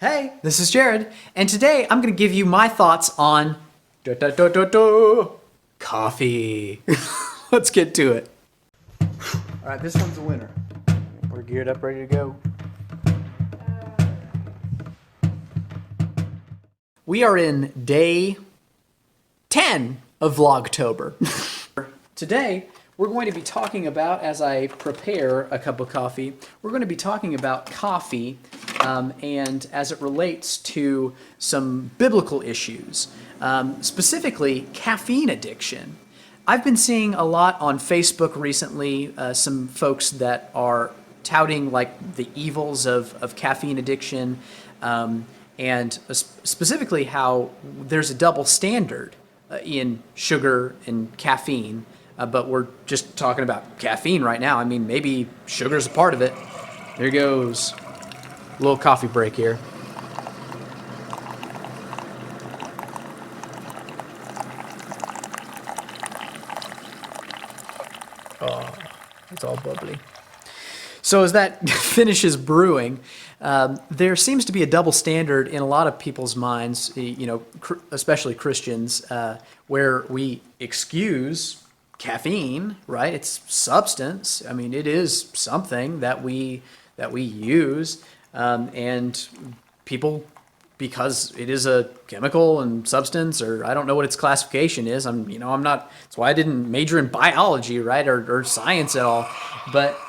Hey, this is Jared, and today I'm going to give you my thoughts on coffee. Let's get to it. All right, this one's a winner. We're geared up, ready to go. We are in day 10 of VLOGtober. Today, we're going to be talking about, as I prepare a cup of coffee, we're going to be talking about coffee and as it relates to some biblical issues, specifically caffeine addiction. I've been seeing a lot on Facebook recently, some folks that are touting like the evils of caffeine addiction, and specifically how there's a double standard in sugar and caffeine. But we're just talking about caffeine right now. I mean, maybe sugar's a part of it. There goes. A little coffee break here. Oh, it's all bubbly. So as that finishes brewing, there seems to be a double standard in a lot of people's minds, especially Christians, where we excuse caffeine, right? It's substance. I mean, it is something that we use, and people, because it is a chemical and substance, or I don't know what its classification is. I'm not. That's why I didn't major in biology, right, or science at all. But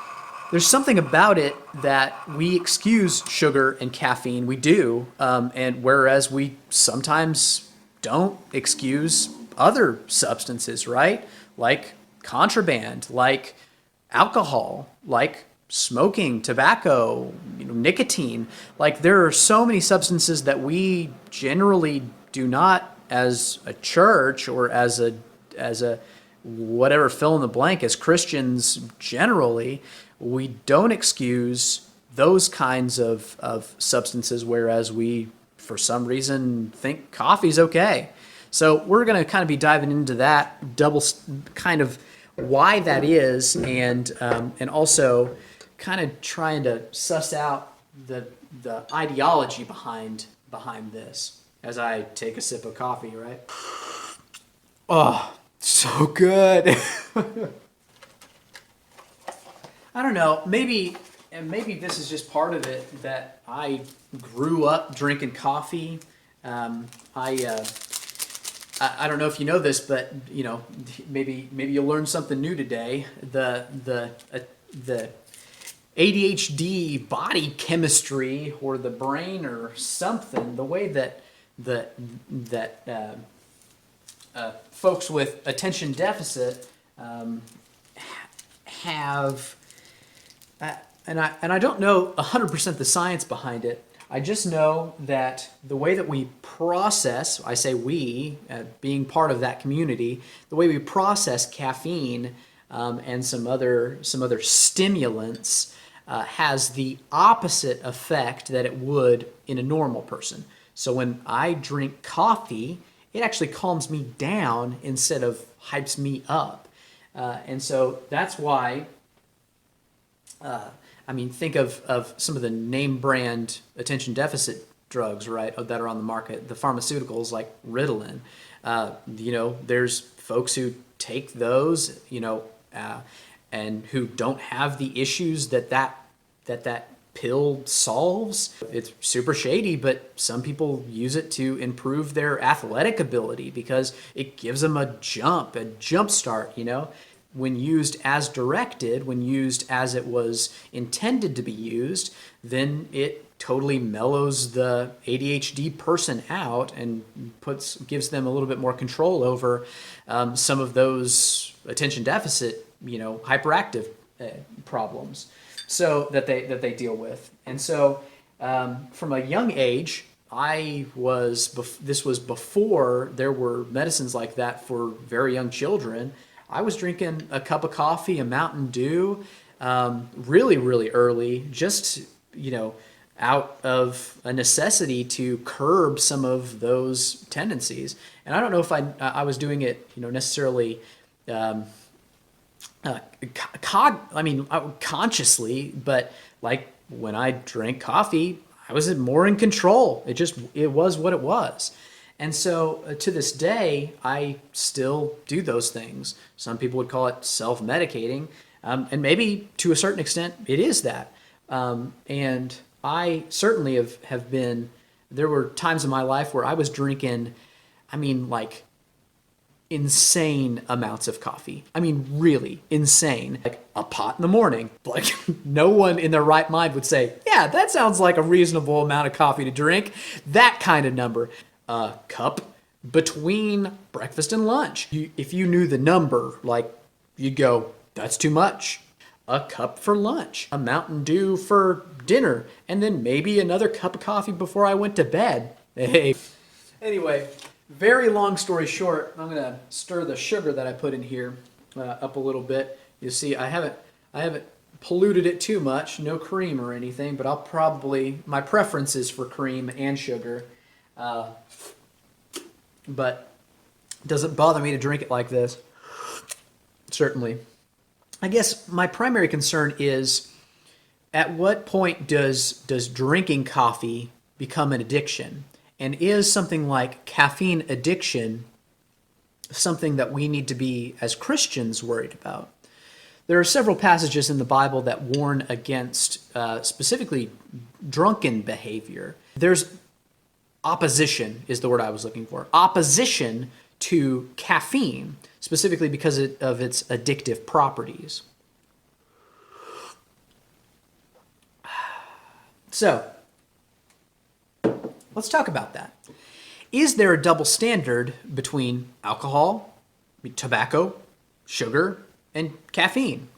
there's something about it that we excuse sugar and caffeine. We do, and whereas we sometimes don't excuse other substances, right? Like contraband, like alcohol, like smoking, tobacco, nicotine. Like there are so many substances that we generally do not, as a church or as a whatever fill in the blank, as Christians generally, we don't excuse those kinds of substances, whereas we, for some reason, think coffee's okay. So we're going to kind of be diving into that double kind of why that is, and also kind of trying to suss out the ideology behind this as I take a sip of coffee, right? Oh, so good. I don't know, maybe this is just part of it that I grew up drinking coffee. I don't know if you know this, but maybe you'll learn something new today. The ADHD body chemistry or the brain or something, the way that folks with attention deficit have, and I don't know 100% the science behind it. I just know that the way that we process, I say we, being part of that community, the way we process caffeine and some other stimulants has the opposite effect that it would in a normal person. So when I drink coffee, it actually calms me down instead of hypes me up. And so that's why, think of some of the name brand attention deficit drugs, right, that are on the market, the pharmaceuticals like Ritalin. There's folks who take those, and who don't have the issues that pill solves. It's super shady, but some people use it to improve their athletic ability because it gives them a jump start, When used as directed, when used as it was intended to be used, then it totally mellows the ADHD person out and gives them a little bit more control over some of those attention deficit, hyperactive problems, so that they deal with. And so from a young age, this was before there were medicines like that for very young children. I was drinking a cup of coffee, a Mountain Dew, really, really early, just, out of a necessity to curb some of those tendencies. And I don't know if I was doing it, necessarily consciously, but like when I drank coffee, I was more in control. It was what it was. And so to this day, I still do those things. Some people would call it self-medicating. And maybe to a certain extent, it is that. And I certainly have been, there were times in my life where I was drinking, like insane amounts of coffee. Really insane. Like a pot in the morning. Like no one in their right mind would say, yeah, that sounds like a reasonable amount of coffee to drink. That kind of number. A cup between breakfast and lunch. If you knew the number, like you'd go, that's too much. A cup for lunch, a Mountain Dew for dinner, and then maybe another cup of coffee before I went to bed. Hey. Anyway, very long story short, I'm gonna stir the sugar that I put in here up a little bit. You see, I haven't polluted it too much, no cream or anything, but my preference is for cream and sugar. But it doesn't bother me to drink it like this. Certainly. I guess my primary concern is, at what point does drinking coffee become an addiction? And is something like caffeine addiction something that we need to be, as Christians, worried about? There are several passages in the Bible that warn against specifically drunken behavior. There's opposition is the word I was looking for. Opposition to caffeine, specifically because of its addictive properties. So, let's talk about that. Is there a double standard between alcohol, tobacco, sugar, and caffeine?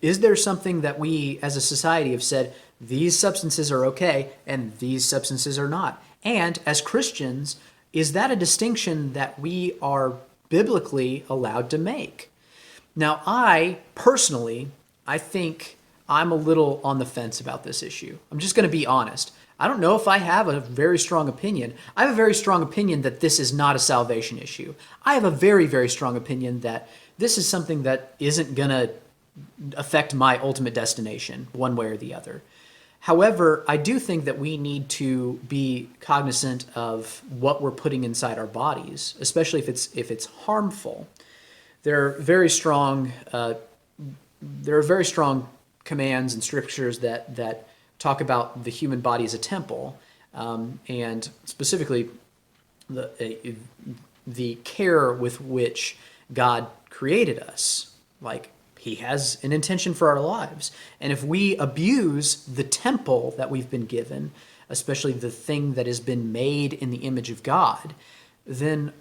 Is there something that we as a society have said, these substances are okay and these substances are not? And as Christians, is that a distinction that we are biblically allowed to make? Now, I think I'm a little on the fence about this issue. I'm just going to be honest. I don't know if I have a very strong opinion. I have a very strong opinion that this is not a salvation issue. I have a very, very strong opinion that this is something that isn't going to affect my ultimate destination one way or the other. However, I do think that we need to be cognizant of what we're putting inside our bodies, especially if it's harmful. There are very strong commands and scriptures that talk about the human body as a temple, and specifically the care with which God created us. Like, He has an intention for our lives. And if we abuse the temple that we've been given, especially the thing that has been made in the image of God, then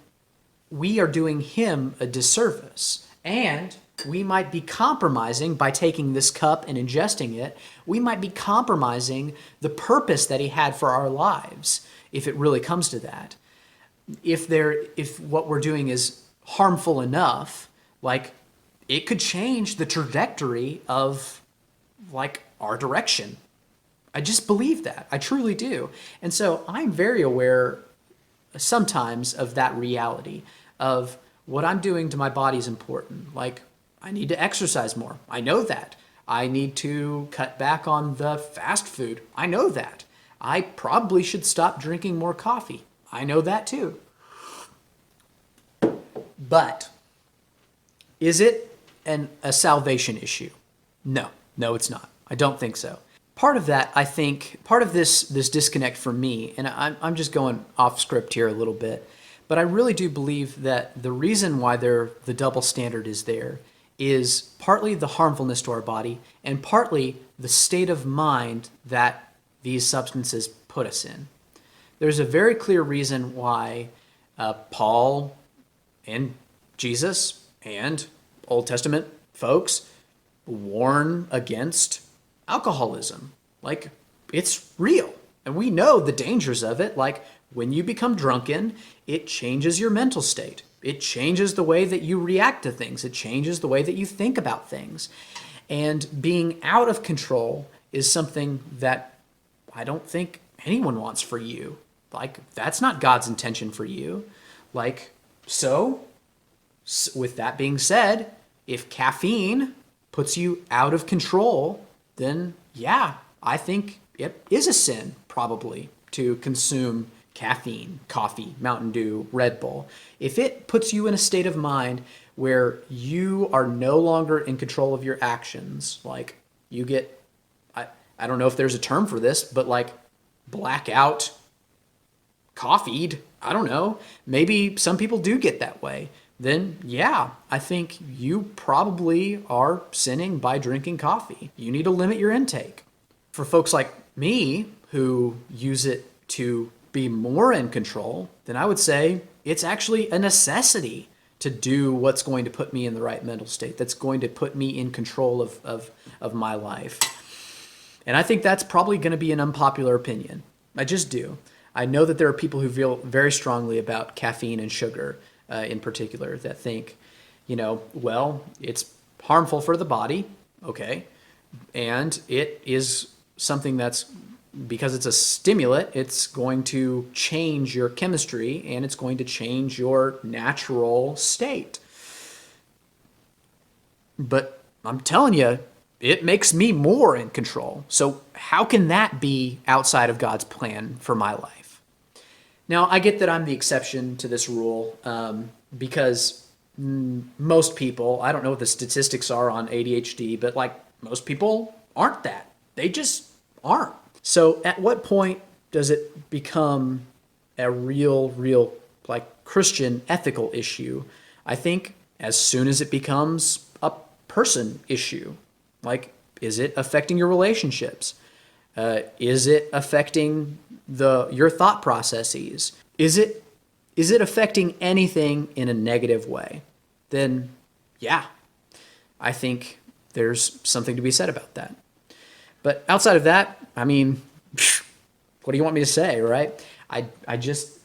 we are doing Him a disservice. And we might be compromising, by taking this cup and ingesting it, we might be compromising the purpose that He had for our lives, if it really comes to that. If what we're doing is harmful enough, like, it could change the trajectory of, like, our direction. I just believe that. I truly do. And so I'm very aware sometimes of that reality of what I'm doing to my body is important. Like, I need to exercise more. I know that. I need to cut back on the fast food. I know that. I probably should stop drinking more coffee. I know that too. But is it a salvation issue? No, it's not. I don't think so. Part of that, I think, part of this disconnect for me, and I'm just going off script here a little bit, but I really do believe that the reason why the double standard is there is partly the harmfulness to our body and partly the state of mind that these substances put us in. There's a very clear reason why Paul and Jesus and Old Testament folks warn against alcoholism. Like, it's real. And we know the dangers of it. Like, when you become drunken, it changes your mental state. It changes the way that you react to things. It changes the way that you think about things. And being out of control is something that I don't think anyone wants for you. Like, that's not God's intention for you. Like, so with that being said, if caffeine puts you out of control, then yeah, I think it is a sin. probably, to consume caffeine, coffee, Mountain Dew, Red Bull. If it puts you in a state of mind where you are no longer in control of your actions, like you get, I don't know if there's a term for this, but like blackout, coffeeed, I don't know. Maybe some people do get that way. Then yeah, I think you probably are sinning by drinking coffee. You need to limit your intake. For folks like me who use it to be more in control, then I would say it's actually a necessity to do what's going to put me in the right mental state, that's going to put me in control of my life. And I think that's probably going to be an unpopular opinion. I just do. I know that there are people who feel very strongly about caffeine and sugar in particular that think, well, it's harmful for the body, okay, and it is something that's, because it's a stimulant, it's going to change your chemistry and it's going to change your natural state. But I'm telling you, it makes me more in control. So how can that be outside of God's plan for my life? Now, I get that I'm the exception to this rule because most people, I don't know what the statistics are on ADHD, but like most people aren't that. They just aren't. So at what point does it become a real like Christian ethical issue? I think as soon as it becomes a person issue. Like, is it affecting your relationships? Is it affecting your thought processes? Is it affecting anything in a negative way? Then yeah, I think there's something to be said about that. But outside of that, I mean, what do you want me to say, right? I just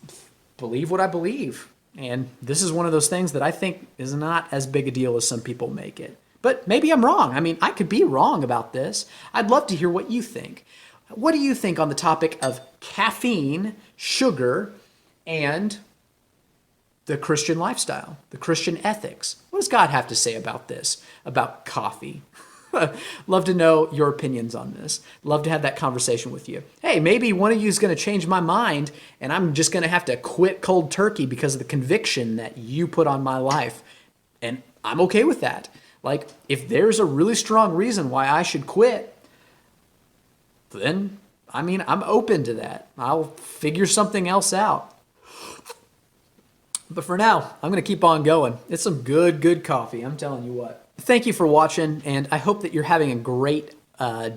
believe what I believe. And this is one of those things that I think is not as big a deal as some people make it. But maybe I'm wrong. I mean, I could be wrong about this. I'd love to hear what you think. What do you think on the topic of caffeine, sugar, and the Christian lifestyle, the Christian ethics? What does God have to say about this, about coffee? Love to know your opinions on this. Love to have that conversation with you. Hey, maybe one of you is going to change my mind and I'm just going to have to quit cold turkey because of the conviction that you put on my life. And I'm okay with that. Like, if there's a really strong reason why I should quit, then, I mean, I'm open to that. I'll figure something else out. But for now, I'm going to keep on going. It's some good coffee, I'm telling you what. Thank you for watching, and I hope that you're having a great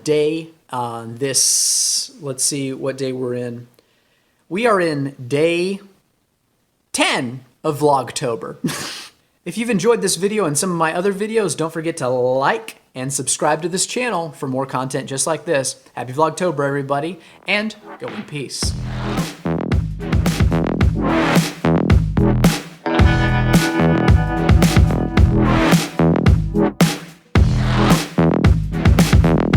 day on this. Let's see what day we're in. We are in day 10 of VLOGtober. If you've enjoyed this video and some of my other videos, don't forget to like and subscribe to this channel for more content just like this. Happy VLOGtober, everybody, and go in peace.